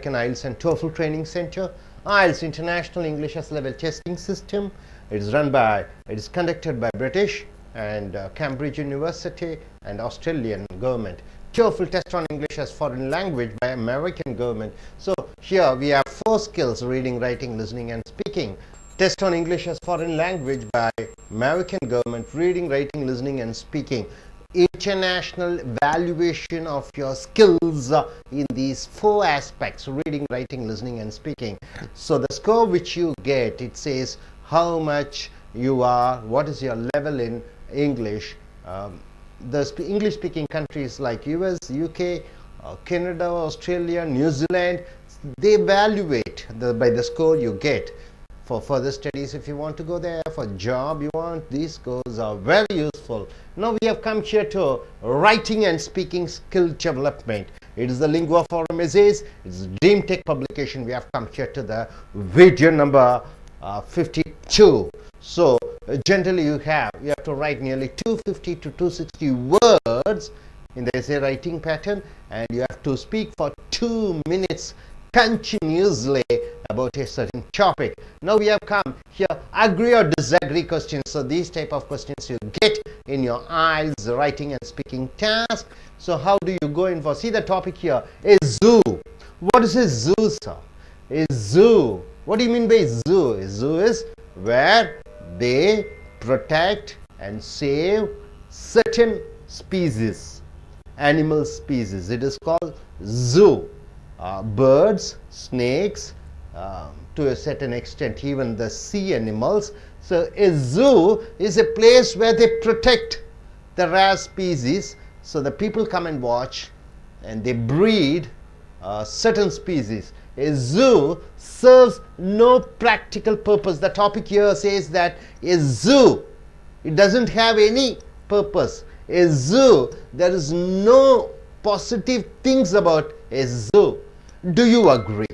American I.E.L.T.S and Toefl Training Center. I.E.L.T.S International English S-Level Testing System. It is conducted by British and Cambridge University and Australian government. Toefl Test on English as Foreign Language by American government. So here we have 4 skills: reading, writing, listening and speaking. Test on English as Foreign Language by American government, reading, writing, listening and speaking. International evaluation of your skills in these 4 aspects: reading, writing, listening and speaking. So the score which you get, it says how much you are, what is your level in English. The English speaking countries like US, UK, Canada, Australia, New Zealand, they evaluate by the score you get. For further studies, if you want to go there, for job you want, these scores are very useful. Now we have come here to writing and speaking skill development. It is the Lingua Forum Essays. It's Dream Tech publication. We have come here to the video number 52. So generally you have to write nearly 250 to 260 words in the essay writing pattern, and you have to speak for 2 minutes continuously about a certain topic. Now we have come here, agree or disagree questions. So these type of questions you get in your I.E.L.T.S writing and speaking task. So how do you go in for? See the topic here, a zoo. What is a zoo, sir? A zoo. What do you mean by zoo? A zoo is where they protect and save certain species, animal species. It is called zoo. Birds, snakes, to a certain extent even the sea animals. So a zoo is a place where they protect the rare species. So the people come and watch and they breed certain species. A zoo serves no practical purpose. The topic here says that a zoo, it doesn't have any purpose. A zoo, there is no positive things about a zoo. Do you agree?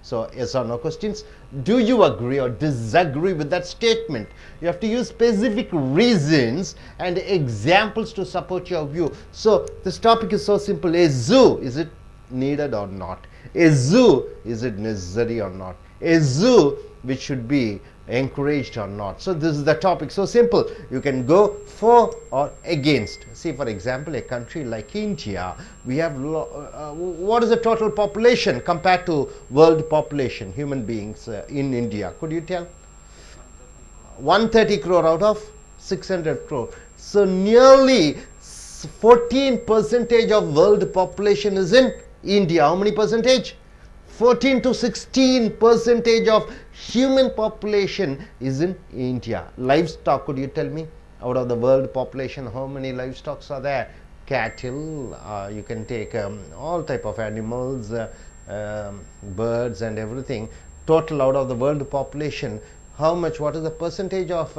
So yes or no questions. Do you agree or disagree with that statement? You have to use specific reasons and examples to support your view. So this topic is so simple. A zoo, is it needed or not? A zoo, is it necessary or not? A zoo, which should be encouraged or not? So this is the topic. So simple. You can go for or against. See, for example, a country like India, we have what is the total population compared to world population, human beings in India? Could you tell? 130 crore out of 600 crore. So nearly 14% of world population is in India. How many percentage? 14 to 16% of human population is in India. Livestock, could you tell me? Out of the world population, how many livestock are there? Cattle, you can take all type of animals, birds and everything. Total out of the world population, how much, what is the percentage of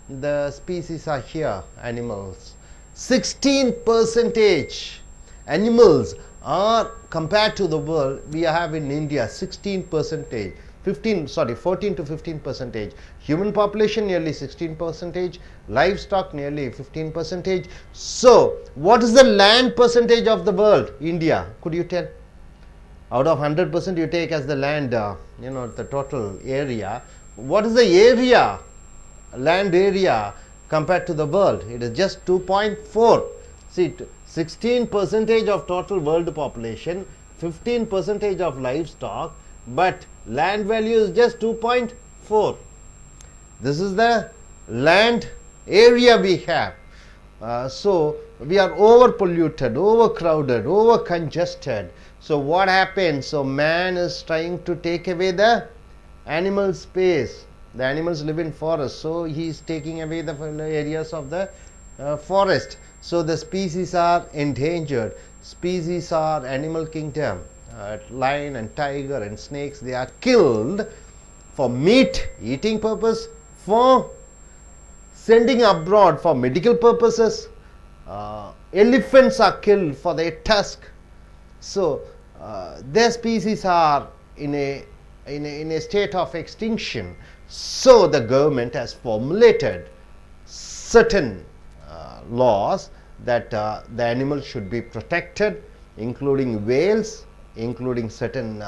the species are here? Animals. 16% animals are compared to the world we have in India. 14 to 15%. Human population nearly 16%, livestock nearly 15%. So what is the land percentage of the world? India, could you tell? Out of 100% you take as the land, the total area. What is the area, land area compared to the world? It is just 2.4. See, 16% of total world population, 15% of livestock, but land value is just 2.4. This is the land area we have. So we are over polluted, overcrowded, over congested. So what happens? So man is trying to take away the animal space. The animals live in forest, so he is taking away the areas of the forest. So the species are endangered. Species are animal kingdom. Lion and tiger and snakes, they are killed for meat eating purpose, for sending abroad for medical purposes. Elephants are killed for their tusk. So their species are in a state of extinction. So the government has formulated certain laws that the animals should be protected, including whales, including certain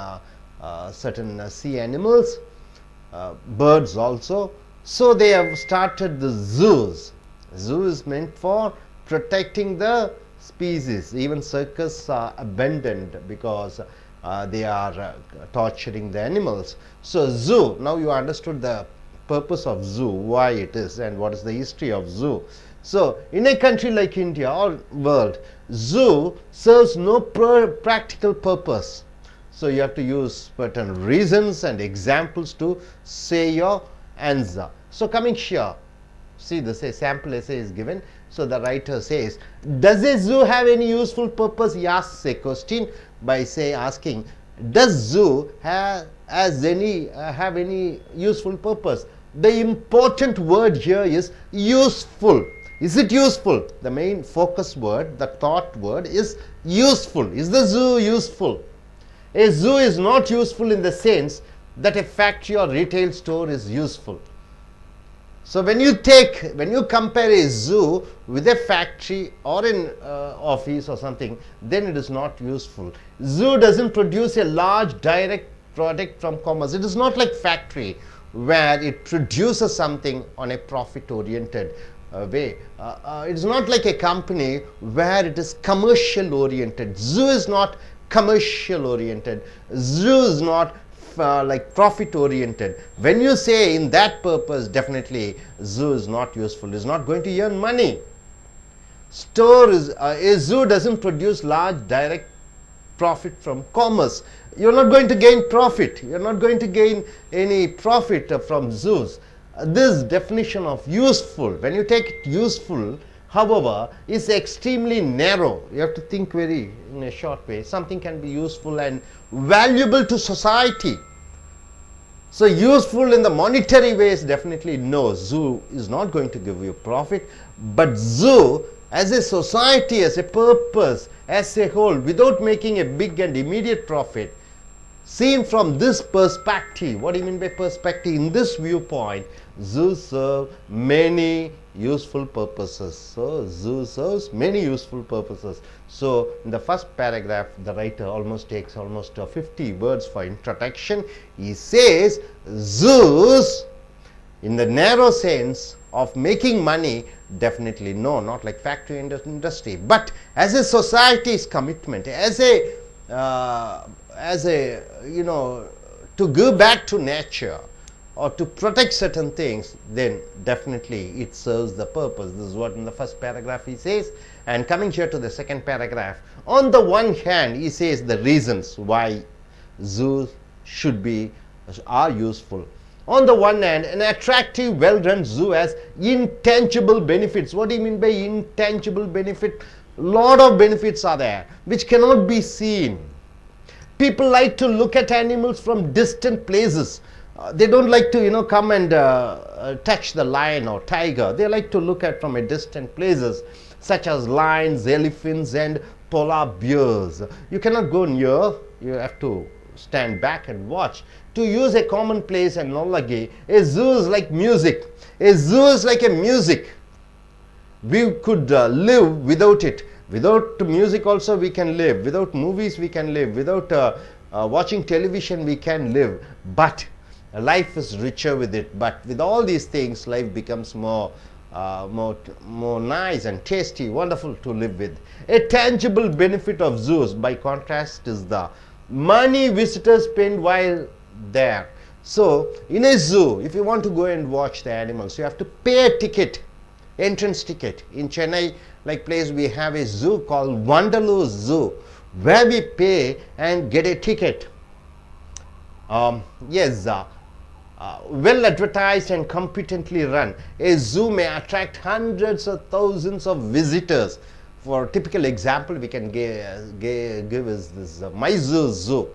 sea animals, birds also. So they have started the zoos. Zoo is meant for protecting the species. Even circus are abandoned because they are torturing the animals. So zoo, now you understood the purpose of zoo, why it is and what is the history of zoo. So in a country like India or world, zoo serves no practical purpose. So you have to use certain reasons and examples to say your answer. So coming here, see this a sample essay is given. So the writer says, does a zoo have any useful purpose? He asks a question by asking, does zoo have any useful purpose? The important word here is useful. Is it useful? The main focus word, the thought word is useful. Is the zoo useful? A zoo is not useful in the sense that a factory or retail store is useful. So when you compare a zoo with a factory or an office or something, then it is not useful. Zoo doesn't produce a large direct product from commerce. It is not like factory where it produces something on a profit oriented way. It is not like a company where it is commercial oriented. Zoo is not commercial oriented. Zoo is not like profit oriented. When you say in that purpose, definitely zoo is not useful. It's not going to earn money. A zoo doesn't produce large direct profit from commerce. You're not going to gain profit. You're not going to gain any profit from zoos. This definition of useful, when you take it useful, however, is extremely narrow. You have to think in a short way. Something can be useful and valuable to society. So useful in the monetary ways, definitely no. Zoo is not going to give you profit. But zoo as a society, as a purpose, as a whole, without making a big and immediate profit, seen from this perspective, what do you mean by perspective? In this viewpoint, zoos serve many useful purposes. So zoo serves many useful purposes. So in the first paragraph, the writer takes 50 words for introduction. He says zoos in the narrow sense of making money, definitely no, not like factory industry, but as a society's commitment, as a to give back to nature or to protect certain things, then definitely it serves the purpose. This is what in the first paragraph he says. And coming here to the second paragraph, on the one hand, he says the reasons why zoos are useful. On the one hand, an attractive, well-run zoo has intangible benefits. What do you mean by intangible benefit? Lot of benefits are there which cannot be seen. People like to look at animals from distant places. They don't like to come and touch the lion or tiger. They like to look at from a distant places, such as lions, elephants and polar bears. You cannot go near. You have to stand back and watch. To use a commonplace analogy, a zoo is like music. A zoo is like a music. We could live without it. Without music also we can live. Without movies we can live. Without watching television we can live. But life is richer with it. But with all these things, life becomes more nice and tasty, wonderful to live with. A tangible benefit of zoos, by contrast, is the money visitors spend while there. So in a zoo, if you want to go and watch the animals, you have to pay a ticket, entrance ticket. In Chennai, like place, we have a zoo called Wonderloo Zoo, where we pay and get a ticket. Well advertised and competently run, a zoo may attract hundreds of thousands of visitors. For a typical example, we can give is this Mysore Zoo,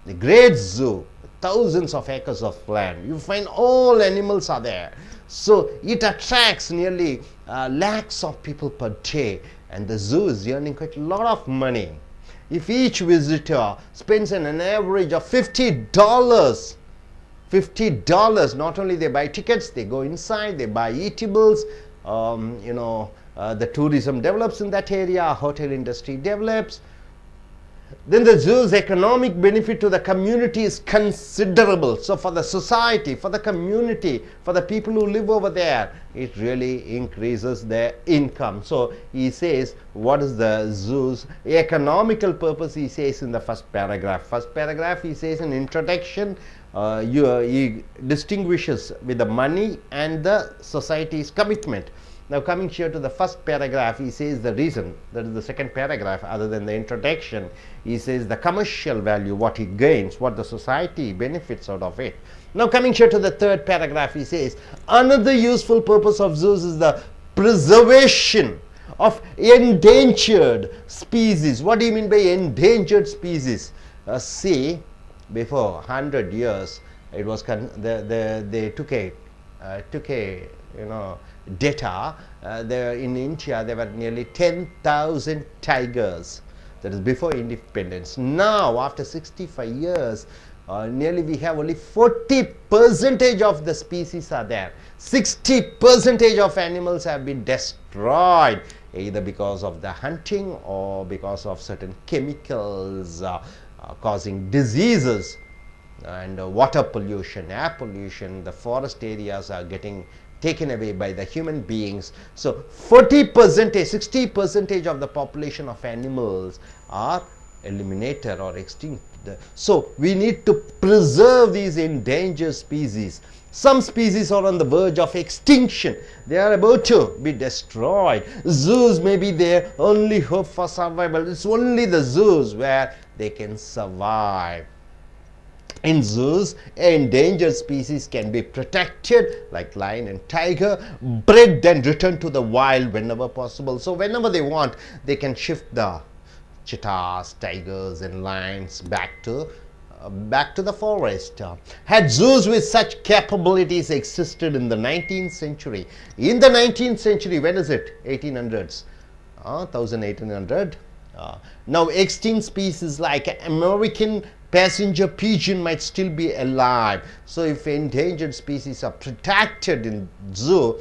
the great zoo, thousands of acres of land. You find all animals are there. So it attracts nearly lakhs of people per day, and the zoo is earning quite a lot of money. If each visitor spends an average of $50, not only they buy tickets, they go inside, they buy eatables, the tourism develops in that area, hotel industry develops. Then the zoo's economic benefit to the community is considerable. So for the society, for the community, for the people who live over there, it really increases their income. So he says, what is the zoo's economical purpose? He says in the first paragraph. First paragraph, he says in introduction, he distinguishes with the money and the society's commitment. Now coming here to the first paragraph, he says the reason, that is the second paragraph other than the introduction, he says the commercial value, what he gains, what the society benefits out of it. Now coming here to the third paragraph, he says another useful purpose of zoos is the preservation of endangered species. What do you mean by endangered species? See, before 100 years, it was they took a data. There in India there were nearly 10,000 tigers. That is before independence. Now after 65 years, nearly we have only 40% of the species are there. 60% of animals have been destroyed, either because of the hunting or because of certain chemicals causing diseases, and water pollution, air pollution. The forest areas are getting taken away by the human beings. So 40%, 60% of the population of animals are eliminated or extinct. So we need to preserve these endangered species. Some species are on the verge of extinction. They are about to be destroyed. Zoos may be their only hope for survival. It's only the zoos where they can survive. In zoos, endangered species can be protected, like lion and tiger, bred and returned to the wild whenever possible. So whenever they want, they can shift the cheetahs, tigers and lions back to the forest. Had zoos with such capabilities existed in the 19th century, when is it? 1800s, 1800. Now extinct species like American passenger pigeon might still be alive. So if endangered species are protected in zoo,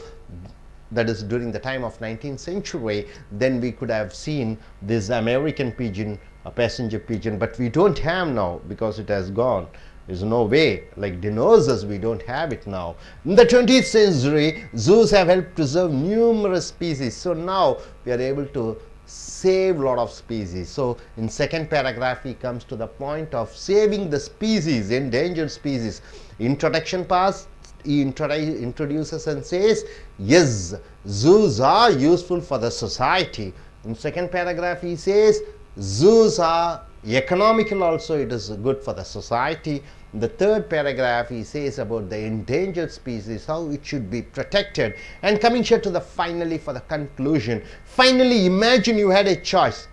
that is during the time of 19th century, then we could have seen this American pigeon, a passenger pigeon, but we don't have now because it has gone. There's no way, like dinosaurs, we don't have it now. In the 20th century, zoos have helped preserve numerous species. So now we are able to save a lot of species. So in second paragraph, he comes to the point of saving the species, endangered species. Introduction pass, he introduces and says, yes, zoos are useful for the society. In second paragraph, he says zoos are economical also, it is good for the society. In the third paragraph, he says about the endangered species, how it should be protected. And coming here to the finally, for the conclusion, finally imagine you had a choice,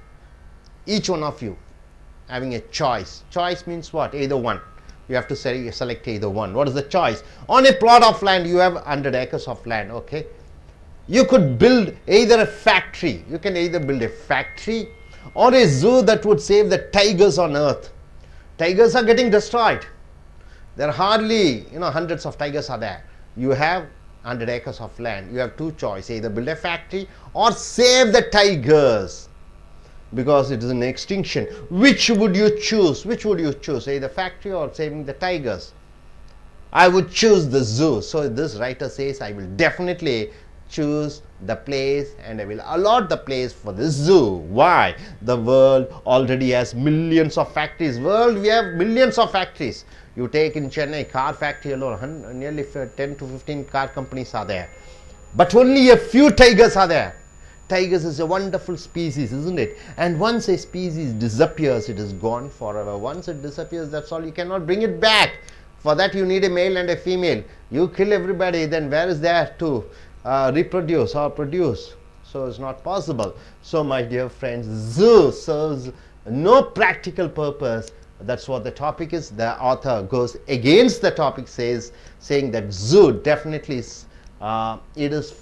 each one of you having a choice. Choice means what? Either one. You have to select either one. What is the choice? On a plot of land, you have 100 acres of land, okay? You could build either a factory, you can either build a factory or a zoo that would save the tigers on earth. Tigers are getting destroyed. There are hardly, hundreds of tigers are there. You have 100 acres of land. You have two choices, either build a factory or save the tigers, because it is an extinction. Which would you choose? Which would you choose, either factory or saving the tigers? I would choose the zoo. So this writer says, I will definitely choose the place and I will allot the place for the zoo. Why? The world already has millions of factories. World, we have millions of factories. You take in Chennai, car factory alone, nearly 10 to 15 car companies are there. But only a few tigers are there. Tigers is a wonderful species, isn't it? And once a species disappears, it is gone forever. Once it disappears, that's all. You cannot bring it back. For that, you need a male and a female. You kill everybody, then where is there to reproduce or produce? So it's not possible. So my dear friends, zoo serves no practical purpose. That's what the topic is. The author goes against the topic, saying that zoo definitely is, it is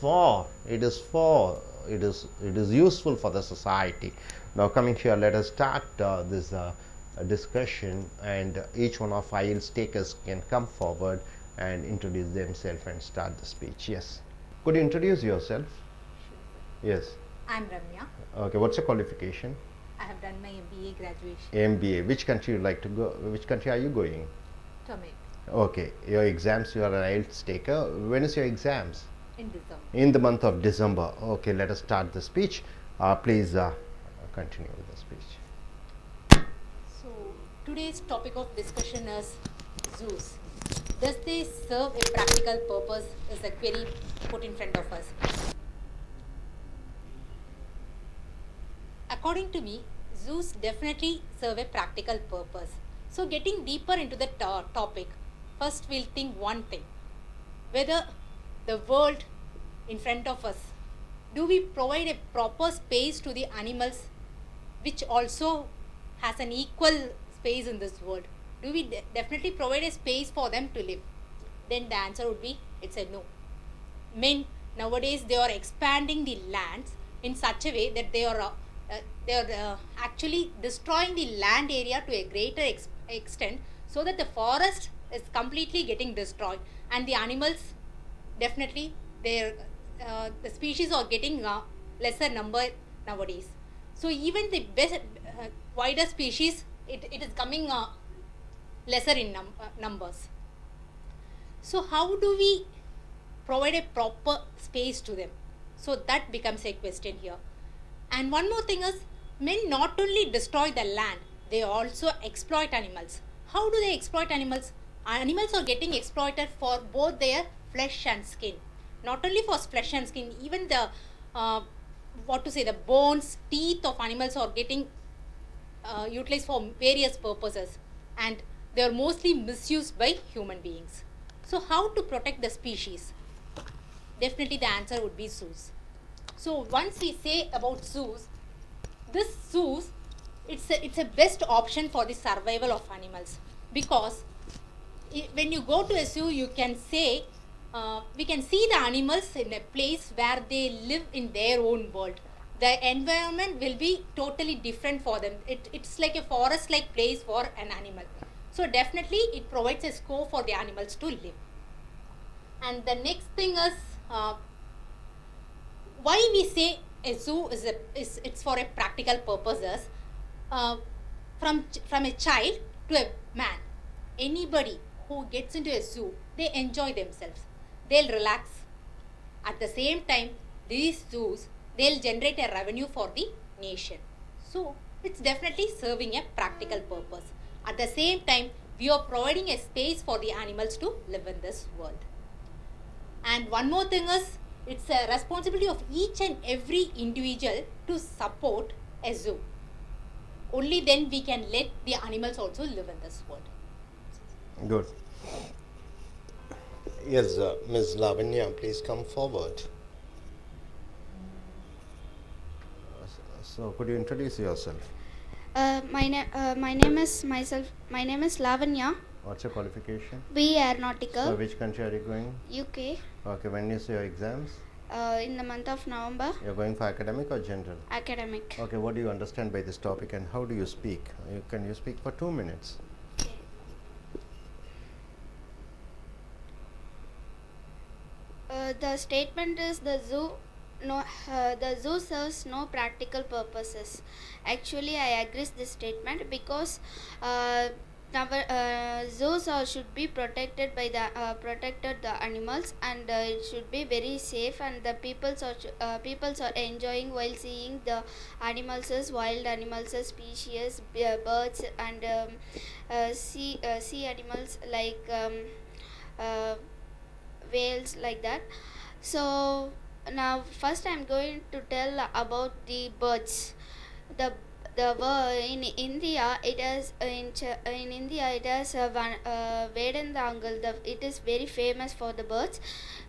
useful for the society. Now coming here, let us start this discussion, and each one of I.E.L.T.S takers can come forward and introduce themselves and start the speech. Yes. Could you introduce yourself? Yes. I'm Ramya. Okay. What's your qualification? I have done my MBA graduation. MBA. Which country you like to go? Which country are you going? To America. Okay. Your exams, you are an IELTS taker. When is your exams? In December. In the month of December. Okay, let us start the speech. Please continue with the speech. So today's topic of discussion is zoos. Does they serve a practical purpose? Is a query put in front of us. According to me, zoos definitely serve a practical purpose. So getting deeper into the topic, first we'll think one thing. Whether the world in front of us, do we provide a proper space to the animals which also has an equal space in this world? Do we definitely provide a space for them to live? Then the answer would be, it's a no. Men nowadays, they are expanding the lands in such a way that they are actually destroying the land area to a greater extent, so that the forest is completely getting destroyed, and the animals definitely the species are getting lesser number nowadays. So even the best wider species, it is coming lesser in numbers. So how do we provide a proper space to them? So that becomes a question here. And one more thing is, men not only destroy the land, they also exploit animals. How do they exploit animals? Animals are getting exploited for both their flesh and skin. Not only for flesh and skin, even the the bones, teeth of animals are getting utilized for various purposes, and they are mostly misused by human beings. So how to protect the species? Definitely the answer would be zoos. So once we say about zoos, this zoos, it's a best option for the survival of animals, because when you go to a zoo, you can say we can see the animals in a place where they live in their own world. The environment will be totally different for them. It's like a forest-like place for an animal. So definitely it provides a scope for the animals to live. And the next thing is, why we say a zoo it's for a practical purposes. From a child to a man, anybody who gets into a zoo, they enjoy themselves, they'll relax. At the same time, these zoos, they'll generate a revenue for the nation. So it's definitely serving a practical purpose. At the same time, we are providing a space for the animals to live in this world. And one more thing is, it's a responsibility of each and every individual to support a zoo. Only then we can let the animals also live in this world. Good. Yes, Ms. Lavanya, please come forward. So, could you introduce yourself? My name is Lavanya. What's your qualification? B Aeronautical. So, which country are you going? UK. Okay, when is your exams? In the month of November. You're going for academic or general? Academic. Okay, what do you understand by this topic, and how do you speak? Can you speak for 2 minutes? The statement is the zoo serves no practical purposes. Actually, I agree with this statement, because zoos should be protected by the animals, and it should be very safe, and the peoples are enjoying while seeing the animals as wild animals as species, birds, and sea animals like whales, like that. So now first I'm going to tell about the birds. The in India it has in India it has Vedandangal. It is very famous for the birds.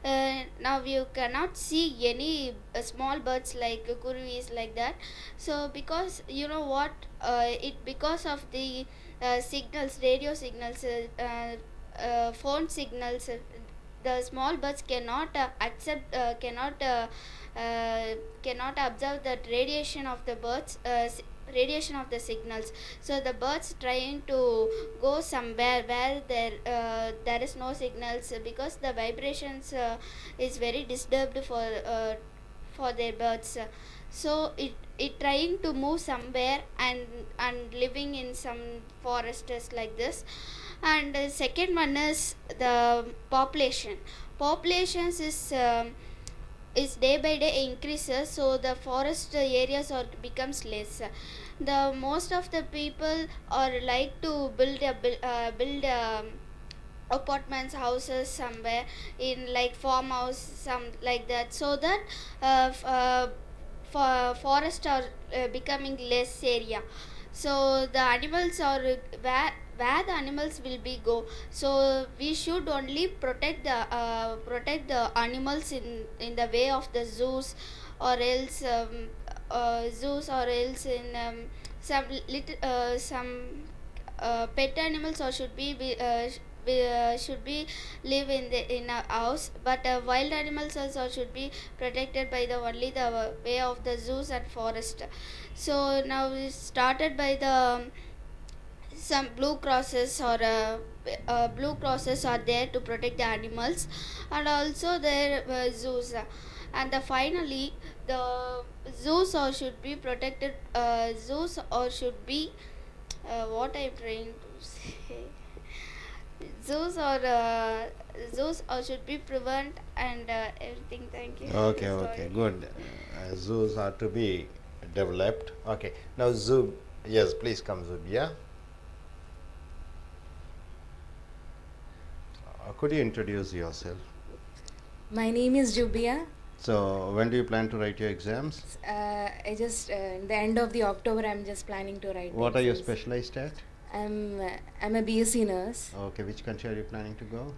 Now you cannot see any small birds like kurvis, like that. So because you know what, because of the signals, radio signals, phone signals, the small birds cannot cannot observe the radiation of the radiation of the signals. So the birds trying to go somewhere where there is no signals, because the vibrations is very disturbed for their birds. So it trying to move somewhere and living in some forests like this. And the second one is the populations is day by day increases, so the forest areas are becomes less. The most of the people are like to build apartments, houses somewhere in like farmhouse, some like that, so that forest are becoming less area. So the animals are where the animals will be go. So we should only protect the animals in the way of the zoos, or else or else in some pet animals, or should be live in a house, but wild animals also should be protected by the only the way of the zoos and forest. So now we started by the some blue crosses are there to protect the animals, and also their zoos. And finally the zoos or should be protected, zoos or should be what I'm trying to say, zoos or should be prevent and everything. Thank you. Okay, Sorry. okay, good. Zoos are to be developed. Okay, now Zub, yes, please come, Zubia. Could you introduce yourself? My name is Jubia. So, when do you plan to write your exams? I just in the end of the October I'm just planning to write. What are you exams. specialized at? I'm a BSc nurse. Okay, which country are you planning to go?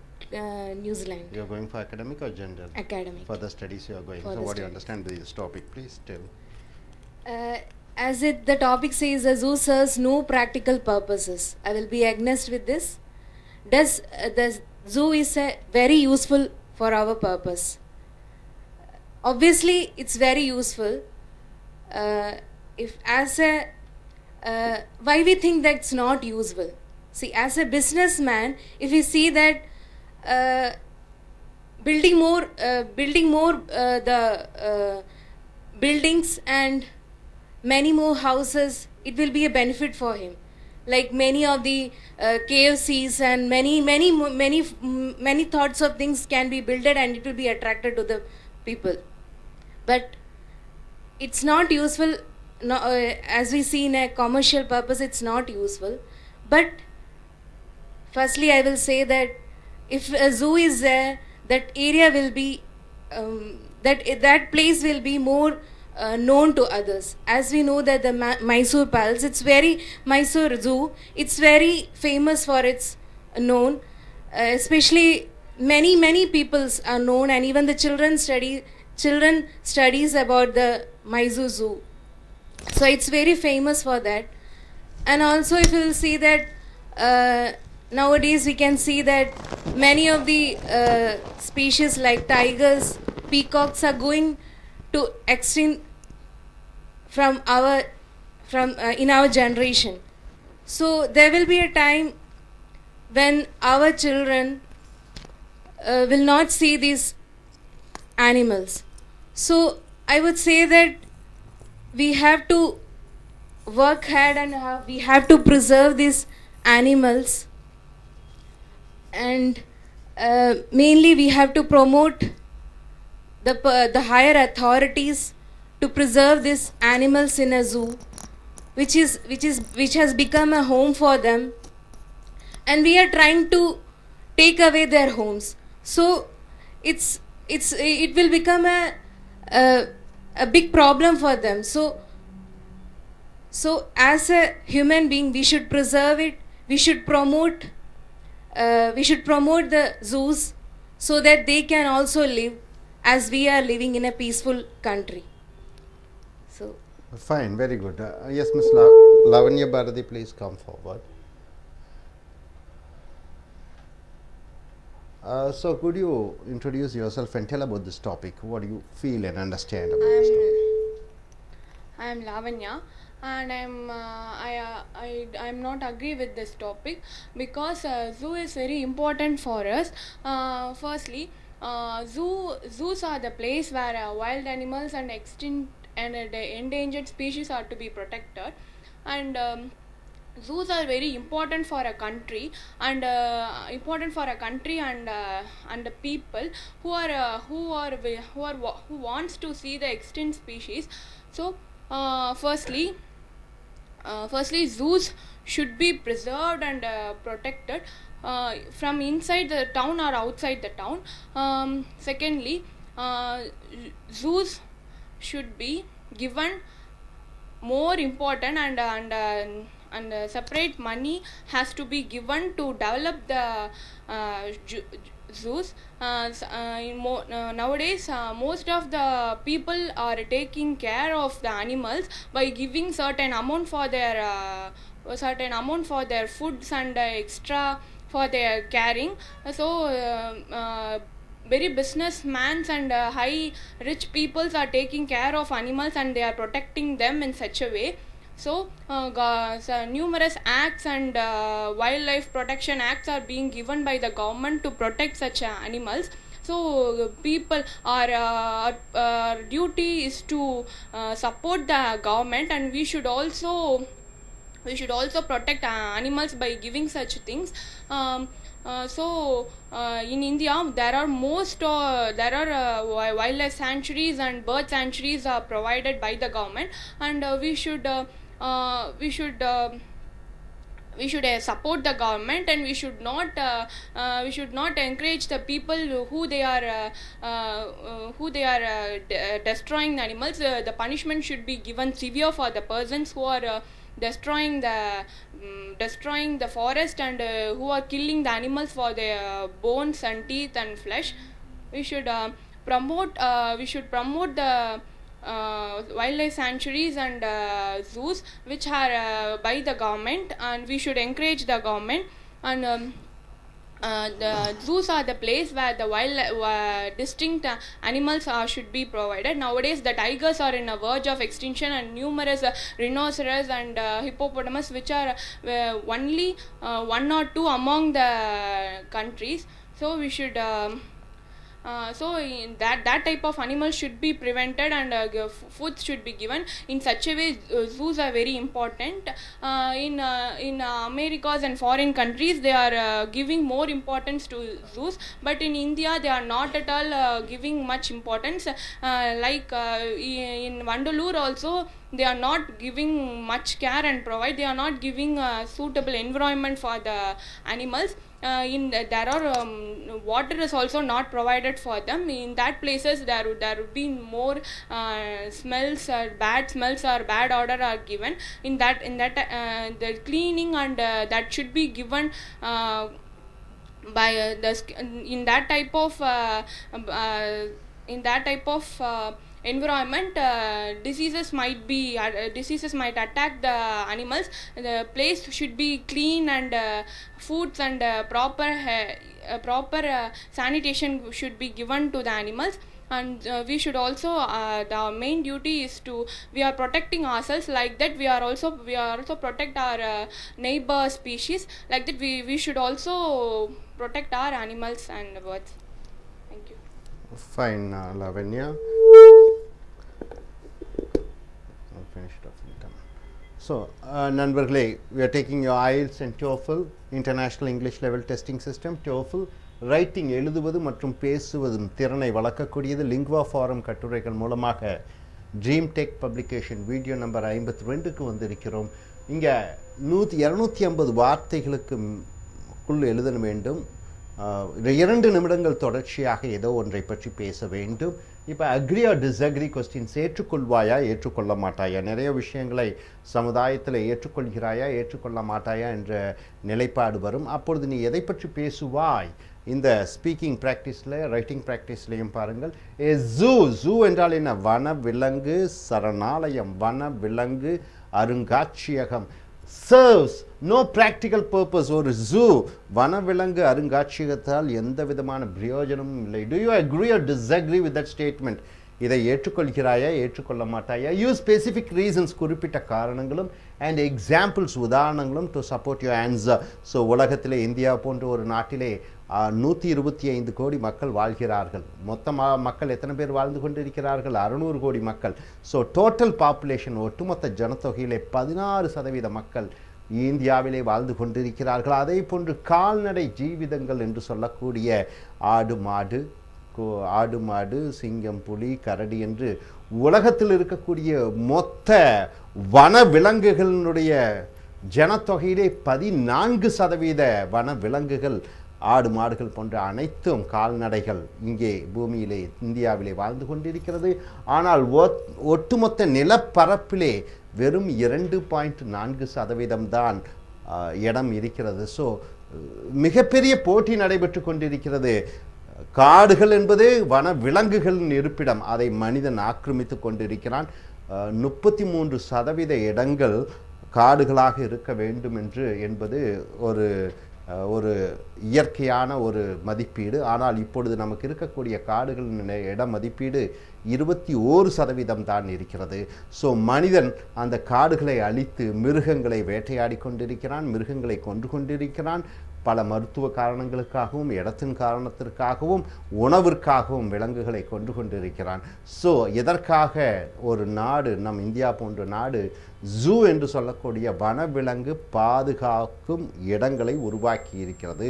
New Zealand. You're going for academic or general? Academic. For the studies you are going. For So, the what do you studies. understand this topic? Please tell. As the topic says, the zoo serves no practical purposes. I will be against with this. The zoo is very useful for our purpose. Obviously, it's very useful. If as a why we think that's not useful? See, as a businessman, if we see that building more the buildings and many more houses, it will be a benefit for him. Like many of the KFCs and many thoughts of things can be built and it will be attracted to the people. But it's not useful. No, as we see in a commercial purpose, it's not useful. But firstly, I will say that if a zoo is there, that area will be that place will be more known to others. As we know that the Mysore Palace, Mysore Zoo, it's very famous for its known, especially many peoples are known, and even the children studies about the Mysore Zoo. So it's very famous for that. And also if you will see that nowadays we can see that many of the species like tigers, peacocks are going to extinct from in our generation. So there will be a time when our children will not see these animals. So I would say that we have to work hard and we have to preserve these animals, and mainly we have to promote the higher authorities to preserve these animals in a zoo, which has become a home for them, and we are trying to take away their homes. So it will become a big problem for them. So as a human being, we should preserve it. We should promote the zoos so that they can also live as we are living in a peaceful country. So Fine, very good. Yes, Ms. Lavanya Bharati, please come forward. So could you introduce yourself and tell about this topic? What do you feel and understand about this topic? I am Lavanya, and I'm not agree with this topic, because zoo is very important for us. Firstly, zoos are the place where wild animals and extinct the endangered species are to be protected, and zoos are very important for a country, and the people who wants to see the extinct species. So firstly, zoos should be preserved and protected from inside the town or outside the town. Secondly, zoos should be given more important, and separate money has to be given to develop the zoos. Nowadays, most of the people are taking care of the animals by giving certain amount for their foods and extra for their caring. So very businessmen and high rich peoples are taking care of animals, and they are protecting them in such a way. So numerous acts and wildlife protection acts are being given by the government to protect such animals. So people, our duty is to support the government, and we should also protect animals by giving such things. In India, there are wildlife sanctuaries and bird sanctuaries are provided by the government, and we should support the government, and we should not encourage the people who they are destroying the animals. The punishment should be given severe for the persons who are destroying the forest, and who are killing the animals for their bones and teeth and flesh. We should promote the wildlife sanctuaries and zoos which are by the government, and we should encourage the government. And the zoos are the place where the wild distinct animals should be provided. Nowadays, the tigers are in a verge of extinction, and numerous rhinoceros and hippopotamus, which are only one or two among the countries. So we should that type of animals should be prevented, and food should be given in such a way. Zoos are very important. In Americas and foreign countries, they are giving more importance to zoos, but in India they are not at all giving much importance. In Vandalur also, they are not giving much care and they are not giving a suitable environment for the animals. There are water is also not provided for them. In that places, there would be more smells, or bad smells or bad odor are given. In that the cleaning and that should be given by in that type of environment. Diseases might attack the animals. The place should be clean, and foods and proper sanitation should be given to the animals. And we should also the main duty is we are protecting ourselves. Like that, we are also protect our neighbor species. Like that, we should also protect our animals and birds. Thank you. Fine, Lavanya. Finished off. So, Nanbargle, we are taking your IELTS and Toefl, International English Level Testing System. Toefl, writing எழுதுவது மற்றும் பேசுவதும் திறனை வளர்க்கக்கூடியது lingua forum கட்டுரைகள் மூலமாக dream tech publication video number 52க்கு வந்திருக்கிறோம். இங்கே 250 வார்த்தைகளுக்குள் எழுத வேண்டும். 2 நிமிடங்கள் தொடர்ச்சியாக ஏதோ ஒன்றை பற்றி பேச வேண்டும். இப்போ அக்ரி ஆர் டிஸ்அக்ரி கொஸ்டின்ஸ், ஏற்றுக்கொள்வாயா ஏற்றுக்கொள்ள மாட்டாயா, நிறைய விஷயங்களை சமுதாயத்தில் ஏற்றுக்கொள்கிறாயா ஏற்றுக்கொள்ள மாட்டாயா என்ற நிலைப்பாடு வரும். அப்பொழுது நீ எதை பற்றி பேசுவாய்? இந்த ஸ்பீக்கிங் ப்ராக்டிஸில் ரைட்டிங் ப்ராக்டிஸ்லையும் பாருங்கள். ஜூ என்றால் என்ன? வன விலங்கு சரணாலயம், வன விலங்கு அருங்காட்சியகம். Serves no practical purpose. ஒரு ஜூ வனவிலங்கு அருங்காட்சியகத்தால் எந்த விதமான பிரயோஜனமும் இல்லை. Do you agree or disagree with that statement? இதை ஏற்றுக்கொள்கிறாயா ஏற்றுக்கொள்ள மாட்டாயா, யூஸ் ஸ்பெசிஃபிக் ரீசன்ஸ் குறிப்பிட்ட காரணங்களும் அண்ட் எக்ஸாம்பிள்ஸ் உதாரணங்களும் to support your answer. So உலகத்திலே இந்தியா போன்ற ஒரு நாட்டிலே 125 கோடி மக்கள் வாழ்கிறார்கள். மொத்தமாக மக்கள் எத்தனை பேர் வாழ்ந்து கொண்டிருக்கிறார்கள்? 600 கோடி மக்கள். ஸோ டோட்டல் பாப்புலேஷன் ஒட்டுமொத்த ஜனத்தொகையிலே 16% மக்கள் இந்தியாவிலே வாழ்ந்து கொண்டிருக்கிறார்கள். அதே போன்று கால்நடை ஜீவிதங்கள் என்று சொல்லக்கூடிய ஆடு மாடு சிங்கம் புலி கரடி என்று உலகத்தில் இருக்கக்கூடிய மொத்த வன விலங்குகளினுடைய ஜனத்தொகையிலே 14% வன விலங்குகள் ஆடு மாடுகள் போன்ற அனைத்தும் கால்நடைகள் இங்கே பூமியிலே இந்தியாவிலே வாழ்ந்து கொண்டிருக்கிறது. ஆனால் ஒட்டுமொத்த நிலப்பரப்பிலே வெறும் 2.4% தான் இடம் இருக்கிறது. ஸோ மிகப்பெரிய போட்டி நடைபெற்று கொண்டிருக்கிறது. காடுகள் என்பது வன விலங்குகளின் இருப்பிடம், அதை மனிதன் ஆக்கிரமித்து கொண்டிருக்கிறான். 33% இடங்கள் காடுகளாக இருக்க வேண்டும் என்பது ஒரு இயற்கையான ஒரு மதிப்பீடு. ஆனால் இப்பொழுது நமக்கு இருக்கக்கூடிய காடுகளின் இட மதிப்பீடு 21% தான் இருக்கிறது. ஸோ மனிதன் அந்த காடுகளை அழித்து மிருகங்களை வேட்டையாடி கொண்டிருக்கிறான், மிருகங்களை கொன்று கொண்டிருக்கிறான். பல மருத்துவ காரணங்களுக்காகவும் இடத்தின் காரணத்திற்காகவும் உணவிற்காகவும் விலங்குகளை கொண்டு கொண்டிருக்கிறான். ஸோ இதற்காக ஒரு நாடு, நம் இந்தியா போன்ற நாடு ஜூ என்று சொல்லக்கூடிய வனவிலங்கு பாதுகாக்கும் இடங்களை உருவாக்கி இருக்கிறது.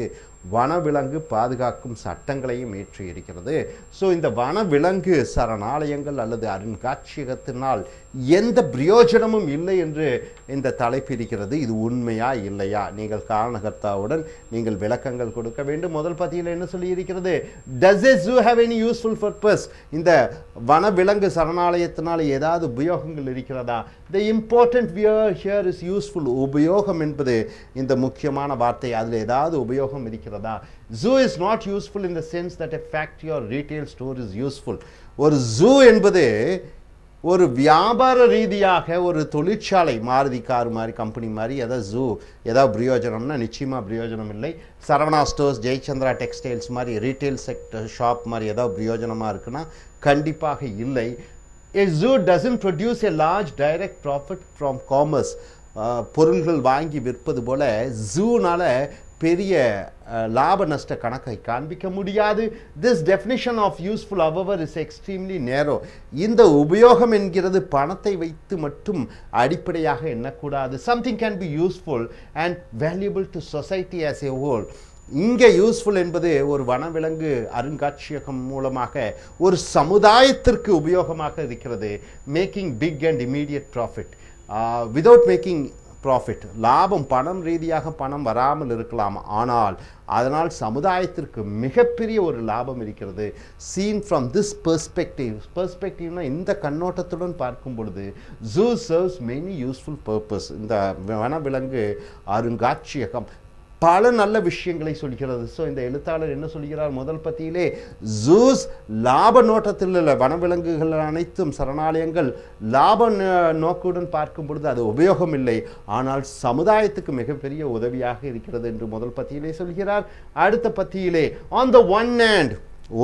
வனவிலங்கு பாதுகாக்கும் சட்டங்களையும் ஏற்றி இருக்கிறது. ஸோ இந்த வனவிலங்கு சரணாலயங்கள் அல்லது அருங்காட்சியகத்தினால் எந்த பிரயோஜனமும் இல்லை என்று இந்த தலைப்பு இருக்கிறது. இது உண்மையா இல்லையா? நீங்கள் காரணகர்த்தாவுடன் நீங்கள் விளக்கங்கள் கொடுக்க வேண்டும். முதல் பத்தியில் என்ன சொல்லி இருக்கிறது? Does a zoo have any useful purpose? இந்த வனவிலங்கு சரணாலயத்தினால் ஏதாவது உபயோகங்கள் இருக்கிறதா? The important word here is useful. உபயோகம் என்பது இந்த முக்கியமான வார்த்தை. அதில் ஏதாவது உபயோகம் இருக்கிறதா? Zoo is not useful in the sense that a factory or retail store is useful. ஒரு zoo என்பது ஒரு வியாபார ரீதியாக ஒரு தொழிற்சாலை, மாருதி கார் மாதிரி கம்பெனி மாதிரி ஏதாவது பிரயோஜனம்னா நிச்சயமாக பிரயோஜனம் இல்லை. சரவணா ஸ்டோர்ஸ், ஜெயச்சந்திரா டெக்ஸ்டைல்ஸ் மாதிரி ரீட்டைல் செக்டர் ஷாப் மாதிரி ஏதாவது பிரயோஜனமாக இருக்குன்னா கண்டிப்பாக இல்லை. A zoo doesn't produce a large direct profit from commerce. பொருள்கள் வாங்கி விற்பது போல ஜூனால பெரிய லாப நஷ்ட கணக்கை காண்பிக்க முடியாது. This definition of useful however is extremely narrow. இந்த உபயோகம் என்கிறது பணத்தை வைத்து மட்டும் அடிப்படையாக எண்ணக்கூடாது. Something can be useful and valuable to society as a whole. இங்கே யூஸ்ஃபுல் என்பது ஒரு வனவிலங்கு அருங்காட்சியகம் மூலமாக ஒரு சமுதாயத்திற்கு உபயோகமாக இருக்கிறது. Making big and immediate profit without making profit. லாபம், பணம் ரீதியாக பணம் வராமல் இருக்கலாம், ஆனால் அதனால் சமுதாயத்திற்கு மிகப்பெரிய ஒரு லாபம் இருக்கிறது. சீன் ஃப்ரம் திஸ் பெர்ஸ்பெக்டிவ்னா இந்த கண்ணோட்டத்துடன் பார்க்கும் பொழுது zoo serves many useful purpose. இந்த வனவிலங்கு அருங்காட்சியகம் பல நல்ல விஷயங்களை சொல்கிறது. ஸோ இந்த எழுத்தாளர் என்ன சொல்கிறார்? முதல் பத்தியிலே ஜூஸ் லாப நோட்டத்தில் இல்லை, வனவிலங்குகள் அனைத்தும் சரணாலயங்கள் லாப நோக்குடன் பார்க்கும் பொழுது அது உபயோகம் இல்லை, ஆனால் சமுதாயத்துக்கு மிகப்பெரிய உதவியாக இருக்கிறது என்று முதல் பத்தியிலே சொல்கிறார். அடுத்த பத்தியிலே ஆன் த ஒன் ஹேண்ட்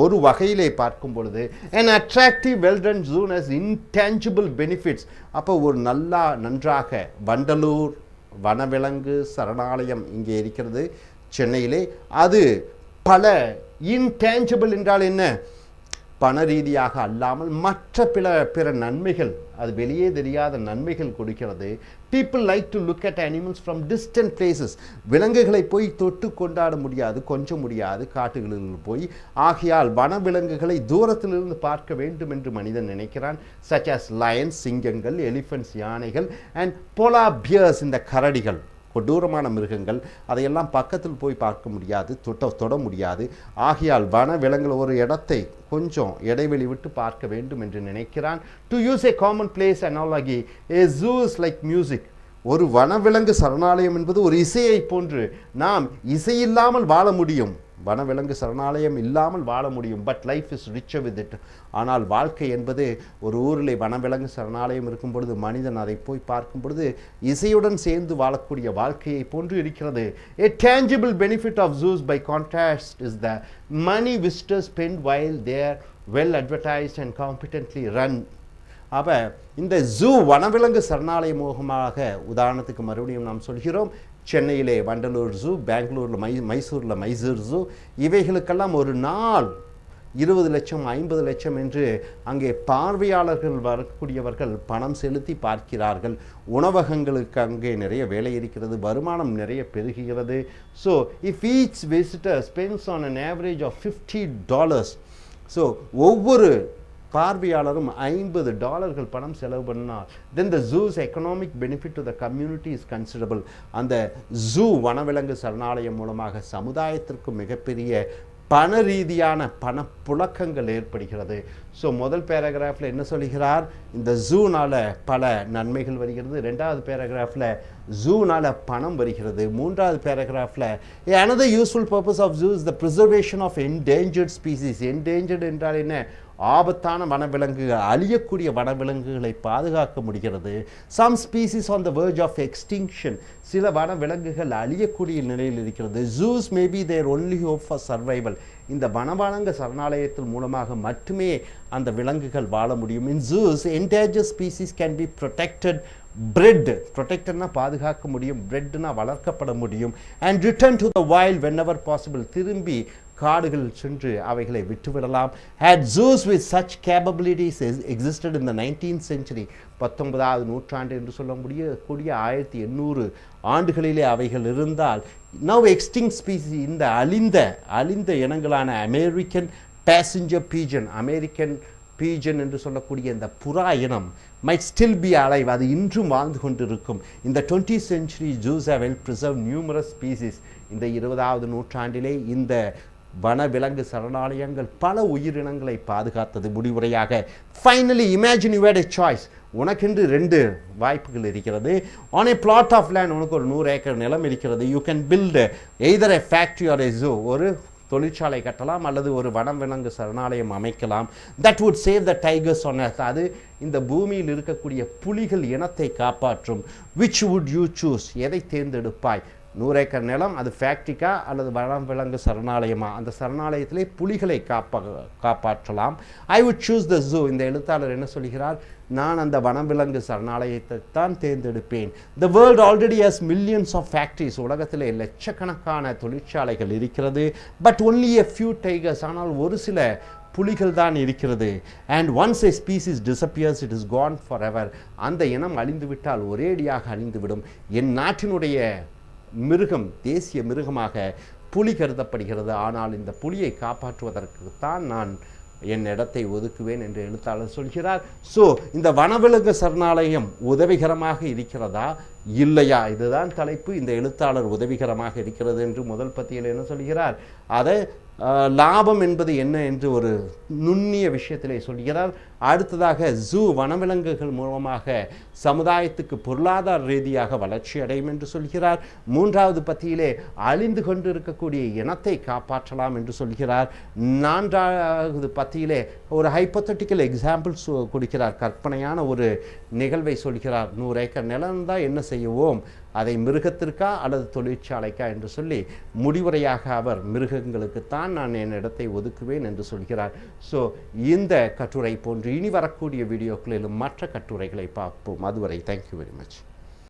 ஒரு வகையிலே பார்க்கும் பொழுது an attractive well done zoo has intangible benefits. அப்போ ஒரு நன்றாக வண்டலூர் வனவிலங்கு சரணாலயம் இங்கே இருக்கிறது சென்னையிலே. அது பல இன்டேஞ்சபிள் என்றால் என்ன? பண ரீதியாக அல்லாமல் மற்ற பிற நன்மைகள், அது வெளியே தெரியாத நன்மைகள் கொடுக்கிறது. people like to look at animals from distant places. விலங்குகளை போய் தொட்டு கொண்டாட முடியாது, கொஞ்சம் முடியாது காட்டுகளில் போய். ஆகையால் வனவிலங்குகளை தூரத்திலிருந்து பார்க்க வேண்டும் என்று மனிதன் நினைக்கிறான். such as lions, சிங்கங்கள், எலிஃபண்ட்ஸ், யானைகள் and polar bears, இந்த கரடிகள், கொடூரமான மிருகங்கள், அதையெல்லாம் பக்கத்தில் போய் பார்க்க முடியாது, தொட முடியாது. ஆகையால் வனவிலங்குகள் ஒரு இடத்தை கொஞ்சம் இடைவெளி விட்டு பார்க்க வேண்டும் என்று நினைக்கிறான். To use a commonplace analogy, a zoo is like music. ஒரு வனவிலங்கு சரணாலயம் என்பது ஒரு இசையை போன்று. நாம் இசையில்லாமல் வாழ முடியும், வனவிலங்கு சரணாலயம் இல்லாமல் வாழ முடியும். But life is richer with it. ஆனால் வாழ்க்கை என்பது ஒரு ஊரில் வனவிலங்கு சரணாலயம் இருக்கும் பொழுது மனிதன் அதை போய் பார்க்கும் பொழுது இசையுடன் சேர்ந்து வாழக்கூடிய வாழ்க்கையை போன்று இருக்கிறது. A tangible benefit of zoos by contrast is the money visitors spend while there well advertised and competently run. அப்போ இந்த ஜூ வனவிலங்கு சரணாலய முகமாக உதாரணத்துக்கு மறுபடியும் நாம் சொல்கிறோம், சென்னையிலே வண்டலூர் ஜூ, பெங்களூரில் மைசூரில் மைசூர் ஜூ, இவைகளுக்கெல்லாம் ஒரு நாள் 20 லட்சம் 50 லட்சம் என்று அங்கே பார்வையாளர்கள் வரக்கூடியவர்கள் பணம் செலுத்தி பார்க்கிறார்கள். உணவகங்களுக்கு அங்கே நிறைய வேலை இருக்கிறது, வருமானம் நிறைய பெருகுகிறது. So if each visitor spends on an average of $50, so ஒவ்வொரு பார்வையாளரும் $50 பணம் செலவு பண்ணால் then the zoo's economic benefit to the community is considerable. அந்த ஜூ வனவிலங்கு சரணாலயம் மூலமாக சமுதாயத்திற்கு மிகப்பெரிய பண ரீதியான பணப்புழக்கங்கள் ஏற்படுகிறது. ஸோ முதல் பேராகிராஃபில் என்ன சொல்கிறார், இந்த ஜூனால் பல நன்மைகள் வருகிறது. ரெண்டாவது பேராகிராஃபில் ஜூனால் பணம் வருகிறது. மூன்றாவது பேராகிராஃபில் another useful purpose of zoo is the preservation of endangered species. endangered என்றால் என்ன, ஆபத்தான வனவிலங்குகள், அழியக்கூடிய வனவிலங்குகளை பாதுகாக்க முடிகிறது. some species on the verge of extinction, சில வனவிலங்குகள் அழியக்கூடிய நிலையில் இருக்கிறது. zoos may be their only hope for survival. இந்த வனவிலங்கு சரணாலயத்தின் மூலமாக மட்டுமே அந்த விலங்குகள் வாழ முடியும். in zoos endangered species can be protected, protectedனா பாதுகாக்க முடியும், bredனா வளர்க்கப்பட முடியும், and return to the wild whenever possible, திரும்பி காடுகள் சென்று அவைகளை விட்டுவிடலாம். had zoos with such capabilities existed in the 19th century, 19வது நூற்றாண்டு என்று சொல்ல கூடிய 1800 ஆண்டுகளிலே அவைகள் இருந்தால், now extinct species, இந்த அழிந்த இனங்களான அமெரிக்கன் passenger pigeon, அமெரிக்கன் பீஜன் என்று சொல்லக்கூடிய இந்த புறா இனம் might still be alive, அது இன்றும் வாழ்ந்து கொண்டிருக்கும். இந்த 20th century zoos have well preserved numerous species. இந்த 20வது நூற்றாண்டிலே இந்த வனவிலங்கு சரணாலயங்கள் பல உயிரினங்களை பாதுகாத்தது. முடிவுரையாக finally imagine you had a choice, உனக்கென்று 2 வாய்ப்புகள் இருக்கிறது. on a plot of land, உனக்கு ஒரு 100 ஏக்கர் நிலம் இருக்கிறது. you can build either a factory or a zoo, ஒரு தொழிற்சாலை கட்டலாம் அல்லது ஒரு வனவிலங்கு சரணாலயம் அமைக்கலாம். that would save the tigers on earth, அது இந்த பூமியில் இருக்கக்கூடிய புலிகள் இனத்தை காப்பாற்றும். which would you choose, எதை தேர்ந்தெடுப்பாய்? 100 ஏக்கர் நிலம், அது ஃபேக்ட்ரிக்கா அல்லது வனவிலங்கு சரணாலயமா? அந்த சரணாலயத்திலே புலிகளை காப்பாற்றலாம். I would choose the zoo. இந்த எழுத்தாளர் என்ன சொல்கிறார், நான் அந்த வனவிலங்கு சரணாலயத்தை தான் தேர்ந்தெடுப்பேன். The world already has millions of factories, உலகத்திலே லட்சக்கணக்கான தொழிற்சாலைகள் இருக்கிறது. But only a few tigers, ஆனால் ஒரு சில புலிகள் தான் இருக்கிறது. And once a species disappears it is gone forever, அந்த இனம் அழிந்துவிட்டால் ஒரேடியாக அழிந்துவிடும். என் நாட்டினுடைய மிருகம், தேசிய மிருகமாக புலி கருதப்படுகிறது. ஆனால் இந்த புலியை காப்பாற்றுவதற்கு தான் நான் என் இடத்தை ஒதுக்குவேன் என்று எழுத்தாளர் சொல்கிறார். ஸோ இந்த வனவிலங்கு சரணாலயம் உதவிகரமாக இருக்கிறதா இல்லையா, இதுதான் தலைப்பு. இந்த எழுத்தாளர் உதவிகரமாக இருக்கிறது என்று முதல் பத்தியில் என்ன சொல்கிறார், அதை லாபம் என்பது என்ன என்று ஒரு நுண்ணிய விஷயத்திலே சொல்கிறார். அடுத்ததாக ஜூ வனவிலங்குகள் மூலமாக சமுதாயத்துக்கு பொருளாதார ரீதியாக வளர்ச்சி அடையும் என்று சொல்கிறார். மூன்றாவது பத்தியிலே அழிந்து கொண்டு இருக்கக்கூடிய இனத்தை காப்பாற்றலாம் என்று சொல்கிறார். நான்காவது பத்தியிலே ஒரு ஹைப்போதெட்டிக்கல் எக்ஸாம்பிள்ஸ் கொடுக்கிறார், கற்பனையான ஒரு நிகழ்வை சொல்கிறார். 100 ஏக்கர் நிலம் தான், என்ன செய்வோம், அதை மிருகத்திற்கா அல்லது தொழிற்சாலைக்கா என்று சொல்லி முடிவுரையாக அவர் மிருகங்களுக்குத்தான் நான் என் இடத்தை ஒதுக்குவேன் என்று சொல்கிறார். ஸோ இந்த கட்டுரை போன்று இனி வரக்கூடிய வீடியோக்களிலும் மற்ற கட்டுரைகளை பார்ப்போம். அதுவரை தேங்க்யூ வெரி மச்.